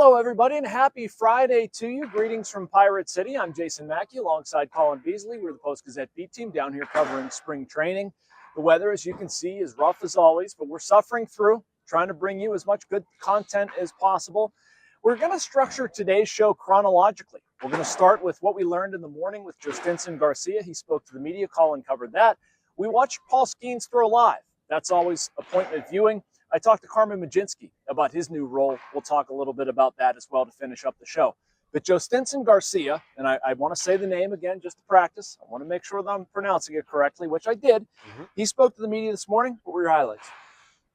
Hello, everybody, and happy Friday to you. Greetings from Pirate City. I'm Jason Mackey alongside Colin Beazley. We're the Post-Gazette beat team down here covering spring training. The weather, as you can see, is rough as always, but we're suffering through, trying to bring you as much good content as possible. We're going to structure today's show chronologically. We're going to start with what we learned in the morning with Jhostynxon Garcia. He spoke to the media. Colin covered that. We watched Paul Skenes throw live. That's always appointment viewing. I talked to Carmen Mlodzinksi about his new role. We'll talk a little bit about that as well to finish up the show. But Jhostynxon Garcia, and I want to say the name again just to practice. I want to make sure that I'm pronouncing it correctly, which I did. He spoke to the media this morning. What were your highlights?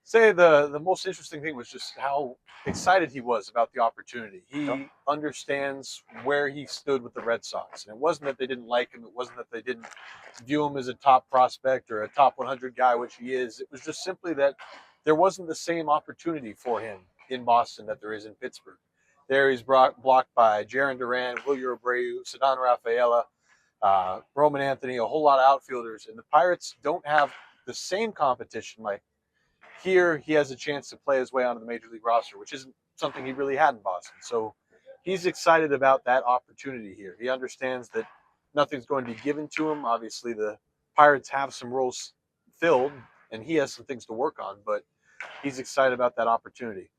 Say the most interesting thing was just how excited he was about the opportunity. He understands where he stood with the Red Sox. And it wasn't that they didn't like him. It wasn't that they didn't view him as a top prospect or a top 100 guy, which he is. It was just simply that there wasn't the same opportunity for him in Boston that there is in Pittsburgh. There he's blocked by Jarren Duran, Wilyer Abreu, Ceddanne Rafaela, Roman Anthony, a whole lot of outfielders. And the Pirates don't have the same competition. Like here, he has a chance to play his way onto the Major League roster, which isn't something he really had in Boston. So he's excited about that opportunity here. He understands that nothing's going to be given to him. Obviously, the Pirates have some roles filled, and he has some things to work on, but he's excited about that opportunity.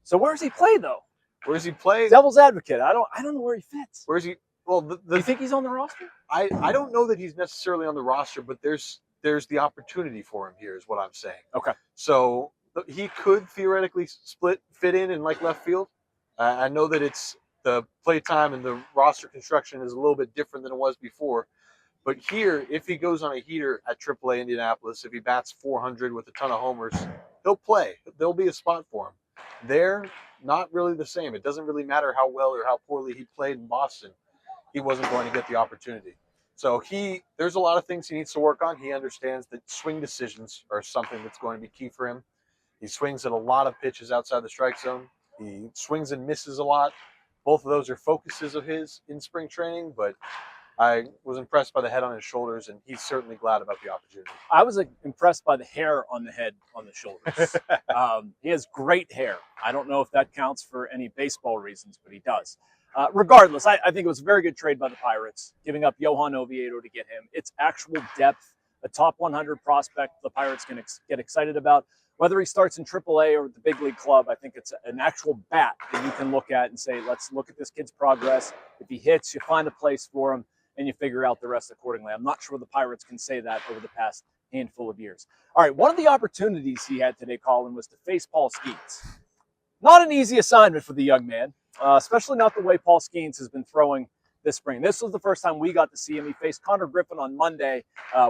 So where does he play, though? Where does he play? Devil's advocate. I don't know where he fits. Where is he? Well, Do you think he's on the roster? I don't know that he's necessarily on the roster, but there's the opportunity for him here is what I'm saying. Okay. So he could theoretically fit in like left field. I know that it's the play time and the roster construction is a little bit different than it was before. But here, if he goes on a heater at AAA Indianapolis, if he bats 400 with a ton of homers, he'll play. There'll be a spot for him. There, not really the same. It doesn't really matter how well or how poorly he played in Boston. He wasn't going to get the opportunity. So there's a lot of things he needs to work on. He understands that swing decisions are something that's going to be key for him. He swings at a lot of pitches outside the strike zone. He swings and misses a lot. Both of those are focuses of his in spring training, but I was impressed by the head on his shoulders, and he's certainly glad about the opportunity. I was impressed by the hair on the head, on the shoulders. He has great hair. I don't know if that counts for any baseball reasons, but he does. Regardless, I think it was a very good trade by the Pirates, giving up Johan Oviedo to get him. It's actual depth, a top 100 prospect the Pirates can get excited about. Whether he starts in AAA or the big league club, I think it's an actual bat that you can look at and say, let's look at this kid's progress. If he hits, you find a place for him, and you figure out the rest accordingly. I'm not sure the Pirates can say that over the past handful of years. All right, one of the opportunities he had today, Colin, was to face Paul Skenes. Not an easy assignment for the young man, especially not the way Paul Skenes has been throwing this spring. This was the first time we got to see him. He faced Connor Griffin on Monday.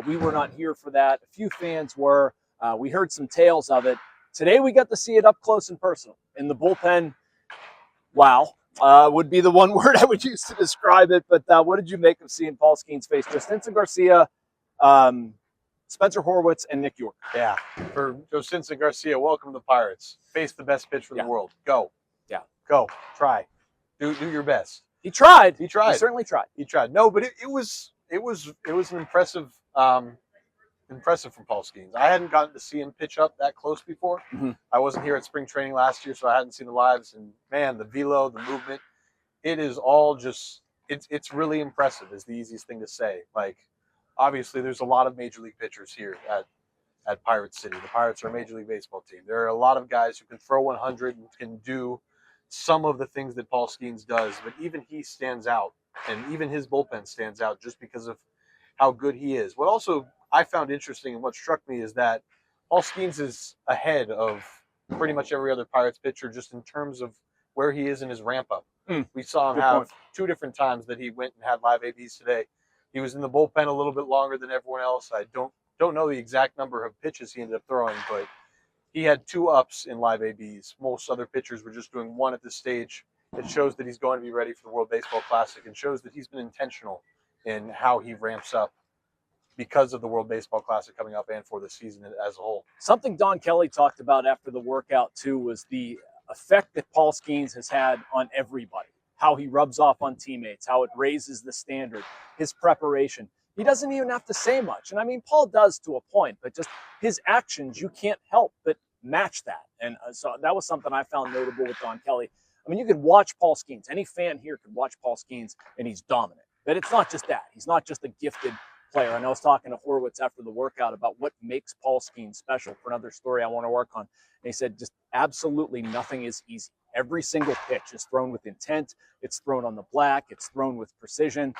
We were not here for that. A few fans were. We heard some tales of it. Today we got to see it up close and personal. In the bullpen, wow. Would be the one word I would use to describe it. But what did you make of seeing Paul Skenes face Jhostynxon Garcia, Spencer Horwitz, and Nick York? Yeah. For Jhostynxon Garcia, welcome to the Pirates. Face the best pitcher in the world. Go. Yeah. Go. Try. Do your best. He tried. He tried. He certainly tried. He tried. No, but it was an impressive from Paul Skenes. I hadn't gotten to see him pitch up that close before. I wasn't here at spring training last year, so I hadn't seen the lives. And man, the velo, the movement, it is all just it's really impressive is the easiest thing to say. Like, obviously there's a lot of major league pitchers here at Pirate City. The Pirates are a Major League Baseball team. There are a lot of guys who can throw 100 and can do some of the things that Paul Skenes does, but even he stands out, and even his bullpen stands out just because of how good he is. What also I found interesting and what struck me is that Paul Skenes is ahead of pretty much every other Pirates pitcher just in terms of where he is in his ramp up. We saw him have 2 different times that he went and had live ABs today. He was in the bullpen a little bit longer than everyone else. I don't know the exact number of pitches he ended up throwing, but he had 2 ups in live ABs. Most other pitchers were just doing 1 at this stage. It shows that he's going to be ready for the World Baseball Classic and shows that he's been intentional in how he ramps up because of the World Baseball Classic coming up and for the season as a whole. Something Don Kelly talked about after the workout, too, was the effect that Paul Skenes has had on everybody, how he rubs off on teammates, how it raises the standard, his preparation. He doesn't even have to say much. And I mean, Paul does to a point, but just his actions, you can't help but match that. And so that was something I found notable with Don Kelly. mean, you can watch Paul Skenes. Any fan here could watch Paul Skenes, and he's dominant. But it's not just that. He's not just a gifted player. And I was talking to Horwitz after the workout about what makes Paul Skenes special for another story I want to work on. And he said just absolutely nothing is easy. Every single pitch is thrown with intent. It's thrown on the black. It's thrown with precision.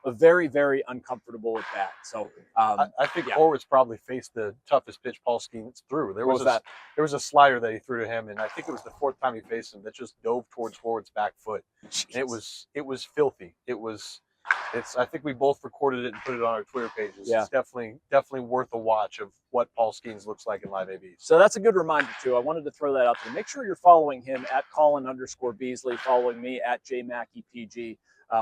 A very, very uncomfortable at bat. So I think Horwitz probably faced the toughest pitch Paul Skenes threw. There was a slider that he threw to him, and I think it was the fourth time he faced him that just dove towards Horwitz's back foot. It was filthy. I think we both recorded it and put it on our Twitter pages. Yeah. It's definitely worth a watch of what Paul Skenes looks like in live ABs. So that's a good reminder too. I wanted to throw that out there. Make sure you're following him at Colin_Beazley, following me at JMackeyPG.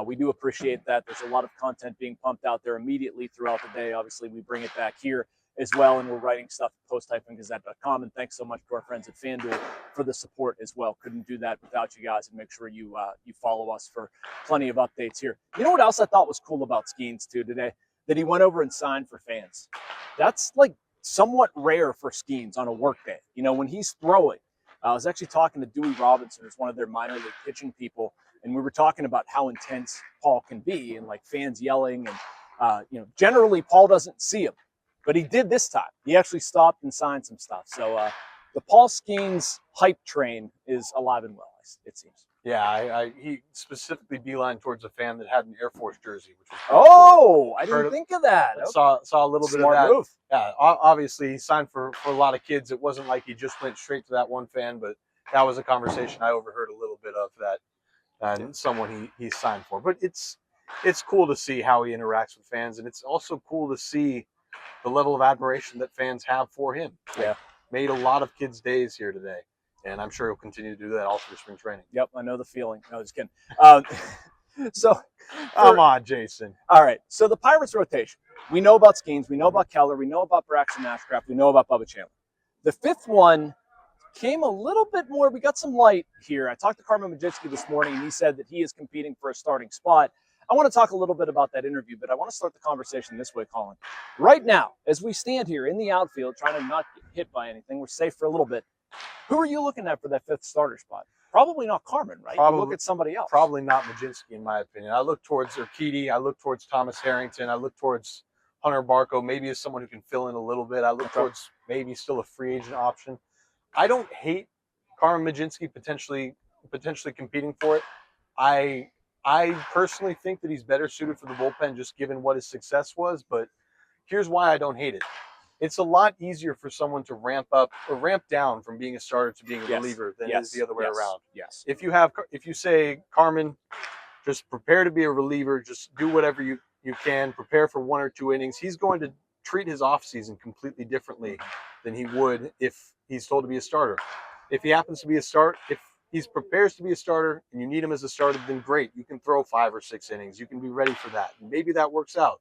We do appreciate that. There's a lot of content being pumped out there immediately throughout the day. Obviously, we bring it back here as well, and we're writing stuff at post-gazette.com. And thanks so much to our friends at FanDuel for the support as well. Couldn't do that without you guys. And make sure you follow us for plenty of updates here. You know what else I thought was cool about Skenes too today? That he went over and signed for fans. That's like somewhat rare for Skenes on a work day. You know, when he's throwing, I was actually talking to Dewey Robinson, who's one of their minor league pitching people, and we were talking about how intense Paul can be and like fans yelling. And, generally Paul doesn't see him, but he did this time. He actually stopped and signed some stuff. So the Paul Skenes hype train is alive and well, it seems. Yeah, he specifically beelined towards a fan that had an Air Force jersey, which was cool. I didn't think of that. Okay. Saw a little bit of that. Move. Yeah, obviously he signed for a lot of kids. It wasn't like he just went straight to that one fan, but that was a conversation I overheard a little bit of that and someone he signed for. But it's cool to see how he interacts with fans, and it's also cool to see the level of admiration that fans have for him. Yeah, made a lot of kids' days here today, and I'm sure he'll continue to do that all through spring training. Yep, I know the feeling. No, just kidding. Come on, Jason. All right, so the Pirates rotation. We know about Skenes, we know about Keller, we know about Braxton Ashcraft, we know about Bubba Chandler. The fifth one came a little bit more. We got some light here. I talked to Carmen Mlodzinksi this morning, and he said that he is competing for a starting spot. I want to talk a little bit about that interview, but I want to start the conversation this way, Colin. Right now, as we stand here in the outfield, trying to not get hit by anything, we're safe for a little bit. Who are you looking at for that fifth starter spot? Probably not Carmen, right? You look at somebody else. Probably not Mlodzinski, in my opinion. I look towards Urquidy. I look towards Thomas Harrington. I look towards Hunter Barco, maybe as someone who can fill in a little bit. I look towards maybe still a free agent option. I don't hate Carmen Mlodzinski potentially competing for it. I personally think that he's better suited for the bullpen just given what his success was, but here's why I don't hate it. It's a lot easier for someone to ramp up or ramp down from being a starter to being a reliever than it is the other way around. Yes. If you say, Carmen, just prepare to be a reliever, just do whatever you can, prepare for 1 or 2 innings, he's going to treat his offseason completely differently than he would if he's told to be a starter. If he happens to be if he prepares to be a starter and you need him as a starter, then great. You can throw 5 or 6 innings. You can be ready for that. And maybe that works out.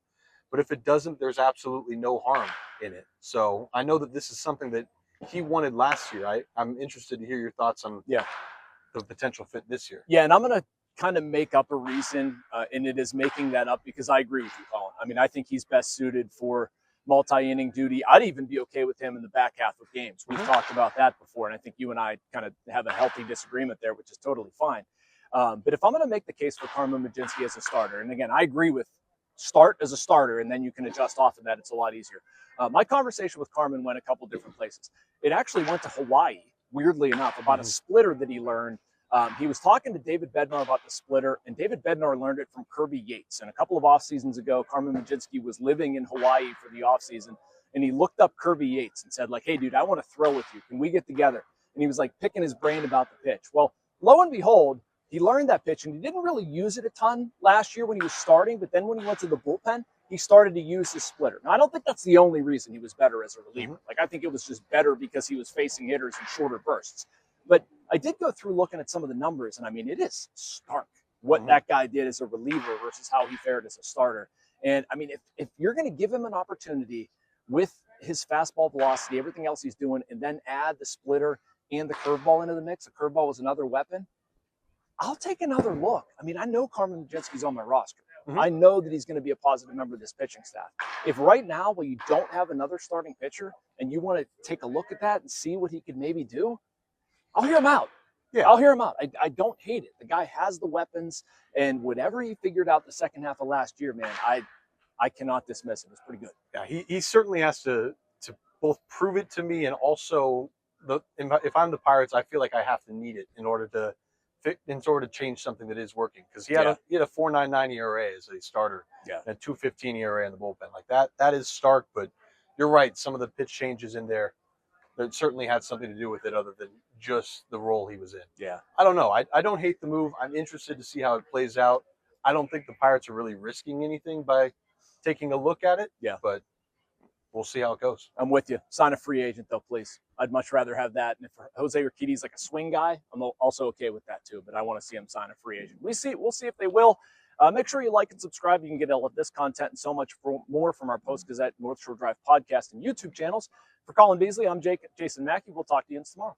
But if it doesn't, there's absolutely no harm in it. So I know that this is something that he wanted last year. I'm interested to hear your thoughts on the potential fit this year. Yeah, and I'm going to kind of make up a reason, and it is making that up because I agree with you, Colin. I mean, I think he's best suited for multi-inning duty. I'd even be okay with him in the back half of games. We've talked about that before, and I think you and I kind of have a healthy disagreement there, which is totally fine. But if I'm going to make the case for Carmen Mlodzinski as a starter, and again, I agree with start as a starter, and then you can adjust off of that. It's a lot easier. My conversation with Carmen went a couple different places. It actually went to Hawaii, weirdly enough, about a splitter that he learned. He was talking to David Bednar about the splitter, and David Bednar learned it from Kirby Yates. And a couple of off seasons ago, Carmen Mlodzinski was living in Hawaii for the off season, and he looked up Kirby Yates and said, like, hey, dude, I want to throw with you. Can we get together? And he was like picking his brain about the pitch. Well, lo and behold, he learned that pitch, and he didn't really use it a ton last year when he was starting, but then when he went to the bullpen, he started to use his splitter. Now, I don't think that's the only reason he was better as a reliever. Like, I think it was just better because he was facing hitters in shorter bursts. But I did go through looking at some of the numbers, and I mean, it is stark what that guy did as a reliever versus how he fared as a starter. And I mean, if you're going to give him an opportunity with his fastball velocity, everything else he's doing, and then add the splitter and the curveball into the mix, a curveball was another weapon, I'll take another look. I mean, I know Carmen Mlodzinski's on my roster. I know that he's going to be a positive member of this pitching staff. If right now, you don't have another starting pitcher and you want to take a look at that and see what he could maybe do, I'll hear him out. Yeah. I'll hear him out. I don't hate it. The guy has the weapons, and whatever he figured out the second half of last year, man, I cannot dismiss it. It's pretty good. Yeah, he certainly has to both prove it to me and also if I'm the Pirates, I feel like I have to need it in order to change something that is working, because he had a 4.99 ERA as a starter, and a 2.15 ERA in the bullpen. Like that is stark. But you're right, some of the pitch changes in there that certainly had something to do with it, other than just the role he was in. Yeah, I don't know. I don't hate the move. I'm interested to see how it plays out. I don't think the Pirates are really risking anything by taking a look at it. Yeah, but we'll see how it goes. I'm with you. Sign a free agent, though, please. I'd much rather have that. And if Jose Urquidy's like a swing guy, I'm also okay with that, too. But I want to see him sign a free agent. We'll see if they will. Make sure you like and subscribe. You can get all of this content and so much more from our Post-Gazette North Shore Drive podcast and YouTube channels. For Colin Beazley, I'm Jason Mackey. We'll talk to you tomorrow.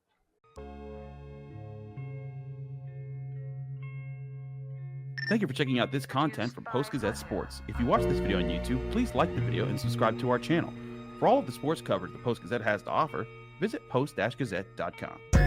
Thank you for checking out this content from Post-Gazette Sports. If you watch this video on YouTube, please like the video and subscribe to our channel. For all of the sports coverage the Post-Gazette has to offer, visit post-gazette.com.